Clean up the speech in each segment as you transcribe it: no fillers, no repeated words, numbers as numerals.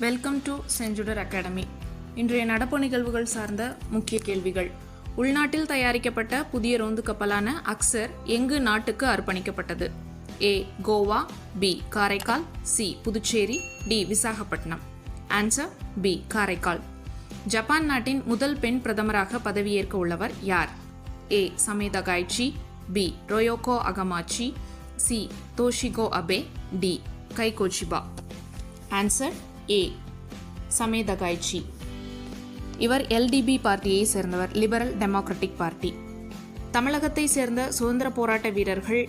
Welcome to Senjudar academy. இன்றைய நடப்பு நிகழ்வுகள் சார்ந்த முக்கிய கேள்விகள். உள்நாட்டில் தயாரிக்கப்பட்ட புதிய ரோந்து கப்பலான அக்சர் எங்கு நாட்டுக்கு அர்ப்பணிக்கப்பட்டது? A Goa, B Karaikal, C Puducherry, D Visakhapatnam. Answer B Karaikal. Japan நாட்டின் முதல் பெண் பிரதமராக பதவியேற்க உள்ளவர் யார்? A Sanae Takaichi, B Ryoko Akamatsu, C Toshiko Abe, D Keiko Chiba. Answer A Sanae Takaichi. இவர் எல்டிபி பார்ட்டியை சேர்ந்தவர், லிபரல் டெமோக்ராட்டிக் பார்ட்டி. தமிழகத்தை சேர்ந்த சுதந்திர போராட்ட வீரர்கள்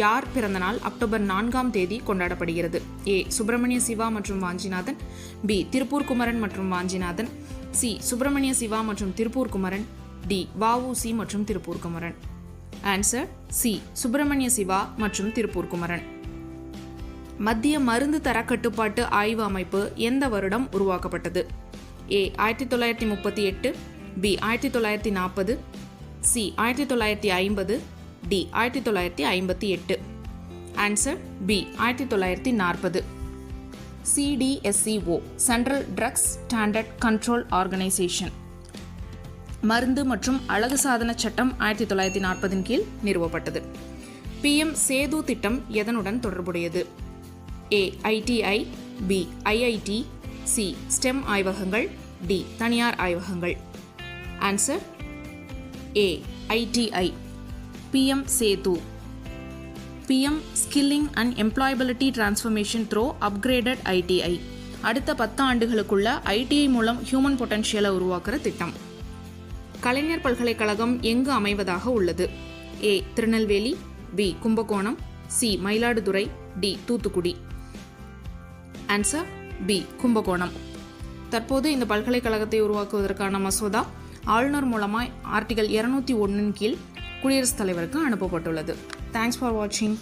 யார் பிறந்தநாள் அக்டோபர் 4ஆம் தேதி கொண்டாடப்படுகிறது? ஏ சுப்பிரமணிய சிவா மற்றும் வாஞ்சிநாதன், பி திருப்பூர் குமரன் மற்றும் வாஞ்சிநாதன், சி சுப்பிரமணிய சிவா மற்றும் திருப்பூர் குமரன், டி வஉசி மற்றும் திருப்பூர் குமரன். ஆன்சர் சி சுப்பிரமணிய சிவா மற்றும் திருப்பூர் குமரன். மத்திய மருந்து தரக்கட்டுப்பாட்டு ஆய்வு அமைப்பு எந்த வருடம் உருவாக்கப்பட்டது? A 1938, B 1940, C 1950, D 1958. Answer B 1940. CDSCO central drugs standard control organisation மருந்து மற்றும் அழகு சாதன சட்டம் 1940 கீழ் நிறுவப்பட்டது. PM சேது திட்டம் எதனுடன் தொடர்புடையது? A ITI, B IIT, C STEM ஆய்வகங்கள், டி தனியார் ஆய்வகங்கள். Answer A ITI. PM Setu. PM skilling and employability transformation through upgraded ITI. அடுத்த 10 ஆண்டுகளுக்குள்ள ITI மூலம் ஹியூமன் பொட்டன்ஷியலை உருவாக்குற திட்டம். கலைஞர் பல்கலைக்கழகம் எங்கு அமைவதாக உள்ளது? A Tirunelveli, B Kumbakonam, C Mayiladuthurai, D Thoothukudi. Answer B Kumbakonam. தற்போது இந்த பல்கலைக்கழகத்தை உருவாக்குவதற்கான மசோதா ஆளுநர் மூலமாய் ஆர்டிகல் 201 கீழ் குடியரசுத் தலைவருக்கு அனுப்பப்பட்டுள்ளது. தேங்க்ஸ் ஃபார் வாட்சிங்.